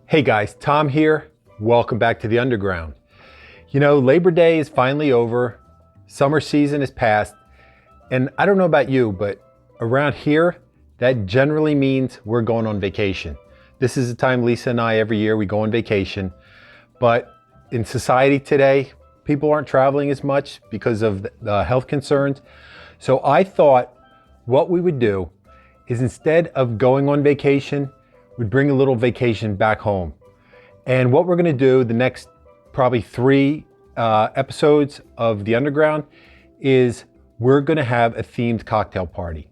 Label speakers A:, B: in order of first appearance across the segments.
A: Hey guys, Tom here. Welcome back to the Underground. You know, Labor Day is finally over. Summer season is past. And I don't know about you, but around here, that generally means we're going on vacation. This is the time Lisa and I every year we go on vacation. But in society today, people aren't traveling as much because of the health concerns. So I thought what we would do is instead of going on vacation, we'd bring a little vacation back home. And what we're gonna do the next probably three episodes of the Underground is we're gonna have a themed cocktail party.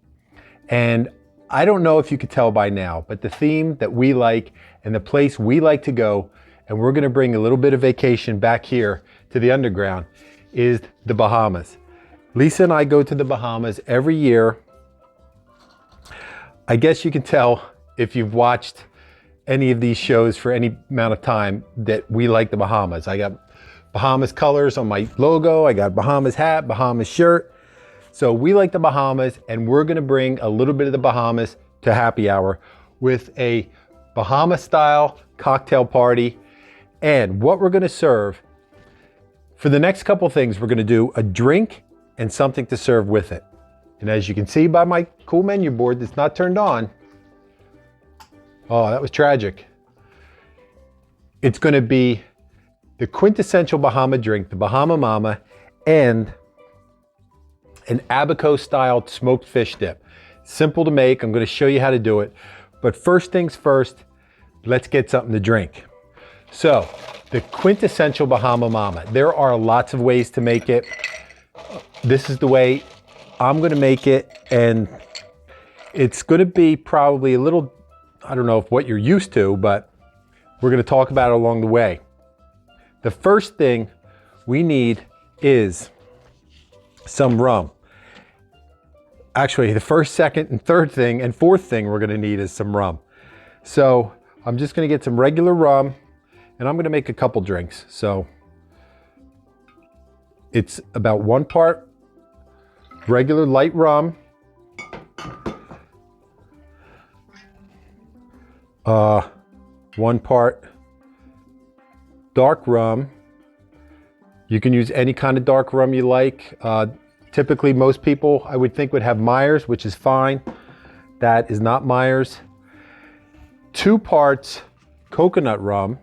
A: And I don't know if you could tell by now, but the theme that we like and the place we like to go, and we're gonna bring a little bit of vacation back here to the Underground, is the Bahamas. Lisa and I go to the Bahamas every year. I guess you can tell if you've watched any of these shows for any amount of time that we like the Bahamas. I got Bahamas colors on my logo. I got Bahamas hat, Bahamas shirt. So we like the Bahamas, and we're gonna bring a little bit of the Bahamas to happy hour with a Bahama style cocktail party. And what we're gonna serve, for the next couple things, we're gonna do a drink and something to serve with it. And as you can see by my cool menu board that's not turned on, oh, that was tragic. It's gonna be the quintessential Bahama drink, the Bahama Mama, and an Abaco style smoked fish dip. Simple to make, I'm gonna show you how to do it. But first things first, let's get something to drink. So, the quintessential Bahama Mama. There are lots of ways to make it. This is the way I'm gonna make it, and it's gonna be probably a little, I don't know if what you're used to, but we're gonna talk about it along the way. The first thing we need is some rum. Actually, the first, second, and third thing, and fourth thing we're gonna need is some rum. So I'm just gonna get some regular rum, and I'm gonna make a couple drinks. So it's about 1 part regular light rum, 1 part dark rum. You can use any kind of dark rum you like. Typically, most people I would think would have Myers, which is fine. That is not Myers. 2 parts coconut rum.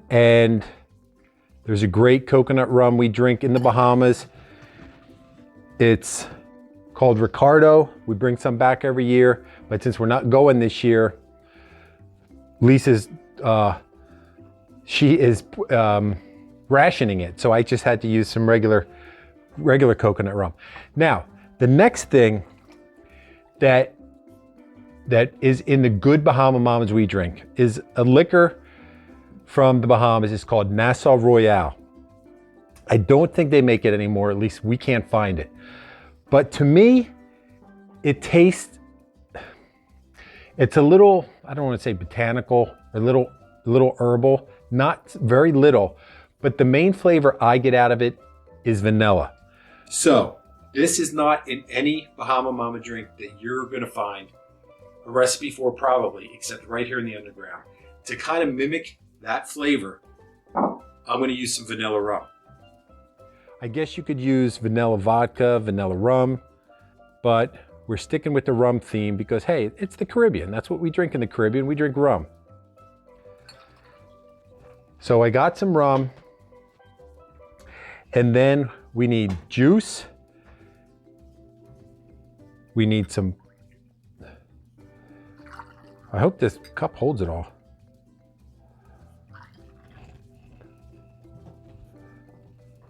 A: And there's a great coconut rum we drink in the Bahamas. It's called Ricardo. We bring some back every year, but since we're not going this year, Lisa's, she is rationing it. So I just had to use some regular coconut rum. Now, the next thing that is in the good Bahama Mamas we drink is a liquor from the Bahamas. It's called Nassau Royale. I don't think they make it anymore, at least we can't find it. But to me, it tastes, it's a little, I don't want to say botanical, a little herbal, not very little, but the main flavor I get out of it is vanilla. So this is not in any Bahama Mama drink that you're gonna find a recipe for probably, except right here in the Underground. To kind of mimic that flavor, I'm gonna use some vanilla rum. I guess you could use vanilla vodka, vanilla rum, but we're sticking with the rum theme because, hey, it's the Caribbean. That's what we drink in the Caribbean. We drink rum. So I got some rum, and then we need juice. We need some, I hope this cup holds it all.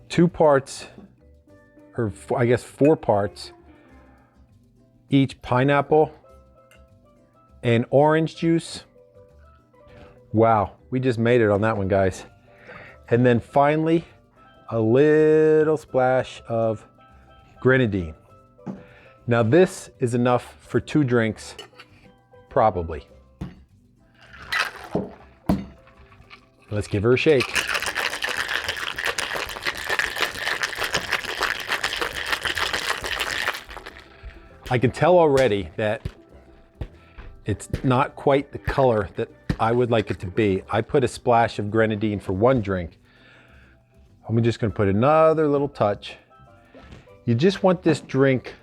A: Two parts, or I guess 4 parts, each pineapple and orange juice. Wow, we just made it on that one, guys. And then finally, a little splash of grenadine. Now this is enough for 2 drinks, probably. Let's give her a shake. I can tell already that it's not quite the color that I would like it to be. I put a splash of grenadine for one drink. I'm just gonna put another little touch. You just want this drink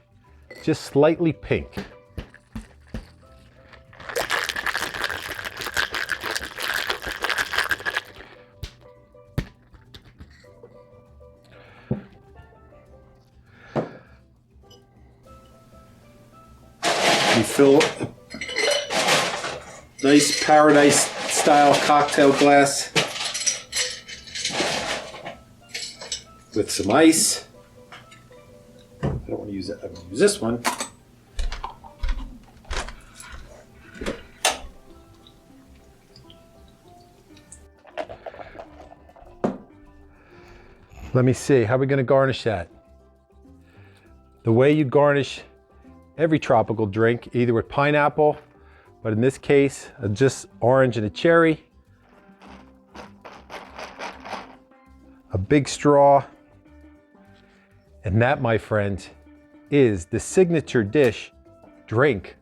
A: just slightly pink. You fill a nice paradise style cocktail glass with some ice. I don't want to use that. I'm going to use this one. Let me see. How are we going to garnish that? The way you garnish every tropical drink, either with pineapple, but in this case, just orange and a cherry, a big straw, and that, my friends, is the signature drink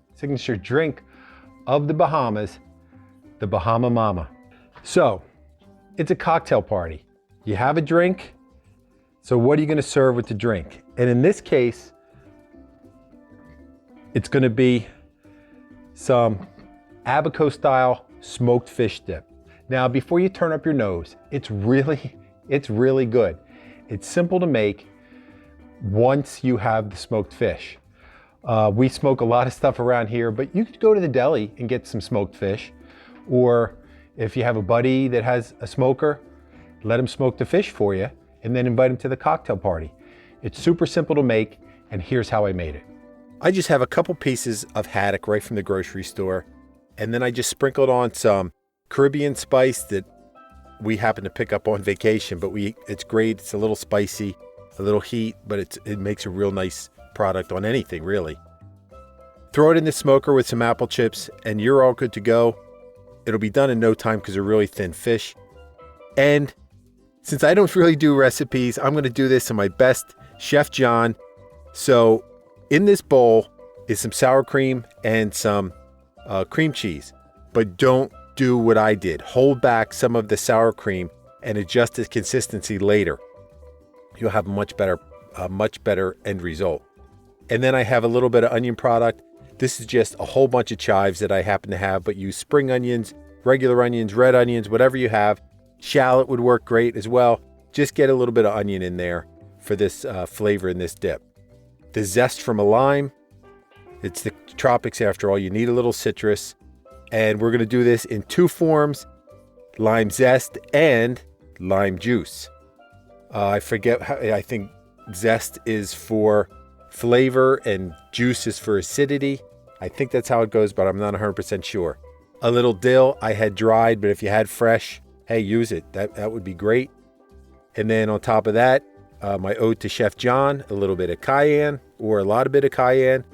A: of the Bahamas, the Bahama Mama. So, it's a cocktail party. You have a drink, so what are you gonna serve with the drink? And in this case, it's gonna be some Abaco style smoked fish dip. Now, before you turn up your nose, it's really good. It's simple to make once you have the smoked fish. We smoke a lot of stuff around here, but you could go to the deli and get some smoked fish. Or if you have a buddy that has a smoker, let him smoke the fish for you and then invite him to the cocktail party. It's super simple to make, and here's how I made it. I just have a couple pieces of haddock right from the grocery store, and then I just sprinkled on some Caribbean spice that we happen to pick up on vacation, but it's great. It's a little spicy, a little heat, but it makes a real nice product on anything, really. Throw it in the smoker with some apple chips, and you're all good to go. It'll be done in no time because they're really thin fish. And since I don't really do recipes, I'm going to do this in my best Chef John. So in this bowl is some sour cream and some cream cheese, but don't do what I did. Hold back some of the sour cream and adjust the consistency later. You'll have a much better end result. And then I have a little bit of onion product. This is just a whole bunch of chives that I happen to have, but use spring onions, regular onions, red onions, whatever you have. Shallot would work great as well. Just get a little bit of onion in there for this flavor in this dip. The zest from a lime. It's the tropics after all. You need a little citrus. And we're going to do this in two forms, lime zest and lime juice. I think zest is for flavor and juice is for acidity. I think that's how it goes, but I'm not 100% sure. A little dill I had dried, but if you had fresh, hey, use it. That would be great. And then on top of that, my ode to Chef John, a little bit of cayenne or a lot of bit of cayenne.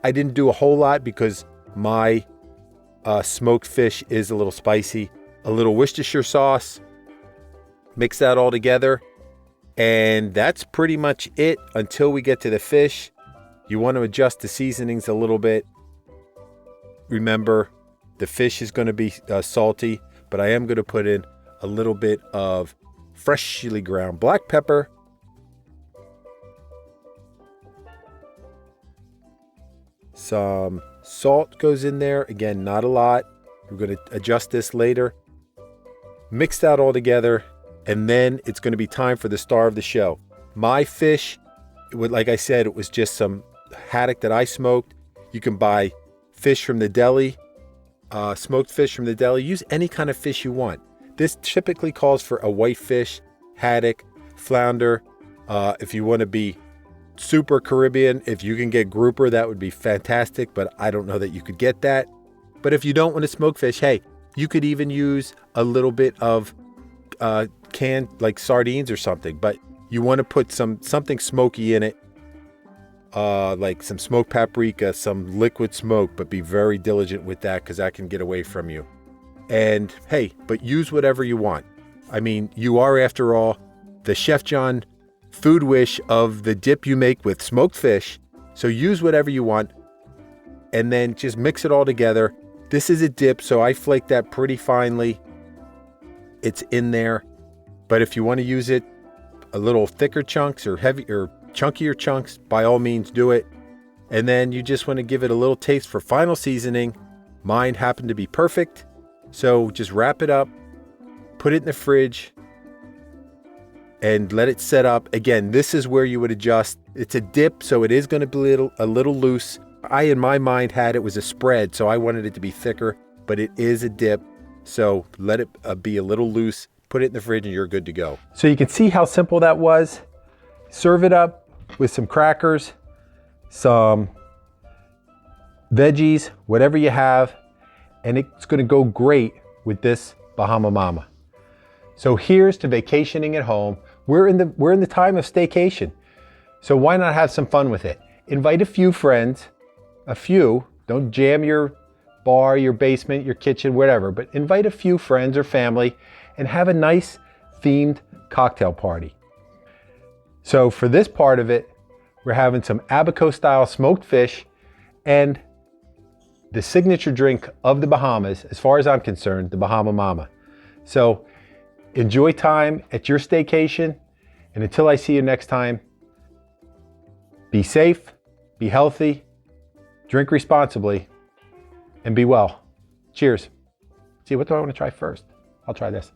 A: I didn't do a whole lot because my smoked fish is a little spicy. A little Worcestershire sauce. Mix that all together. And that's pretty much it until we get to the fish. You want to adjust the seasonings a little bit. Remember, the fish is going to be salty, but I am going to put in a little bit of freshly ground black pepper. Some salt goes in there. Again, not a lot. We're going to adjust this later. Mix that all together. And then it's going to be time for the star of the show. My fish, like I said, it was just some haddock that I smoked. You can buy fish from the deli, smoked fish from the deli. Use any kind of fish you want. This typically calls for a white fish, haddock, flounder. If you want to be super Caribbean, if you can get grouper, that would be fantastic, but I don't know that you could get that. But if you don't want to smoke fish, hey, you could even use a little bit of canned like sardines or something, but you want to put something smoky in it, like some smoked paprika, some liquid smoke, but be very diligent with that because that can get away from you. And hey, but use whatever you want. I mean, you are, after all, the Chef John food wish of the dip you make with smoked fish. So use whatever you want and then just mix it all together This is a dip, so I flake that pretty finely. It's in there. But if you want to use it a little thicker chunks or heavier, chunkier chunks, by all means do it. And then you just want to give it a little taste for final seasoning. Mine happened to be perfect. So just wrap it up, put it in the fridge, and let it set up. Again, this is where you would adjust. It's a dip, so it is going to be a little loose. I, in my mind, had it was a spread, so I wanted it to be thicker, but it is a dip. So let it be a little loose, put it in the fridge, and you're good to go. So you can see how simple that was. Serve it up with some crackers, some veggies, whatever you have, and it's going to go great with this Bahama Mama. So here's to vacationing at home. We're in the time of staycation. So why not have some fun with it? Invite a few friends, a few. Don't jam your bar, your basement, your kitchen, whatever, but invite a few friends or family and have a nice themed cocktail party. So for this part of it, we're having some Abaco style smoked fish and the signature drink of the Bahamas, as far as I'm concerned, the Bahama Mama. So enjoy time at your staycation, and until I see you next time, be safe, be healthy, drink responsibly, and be well. Cheers. See, what do I want to try first? I'll try this.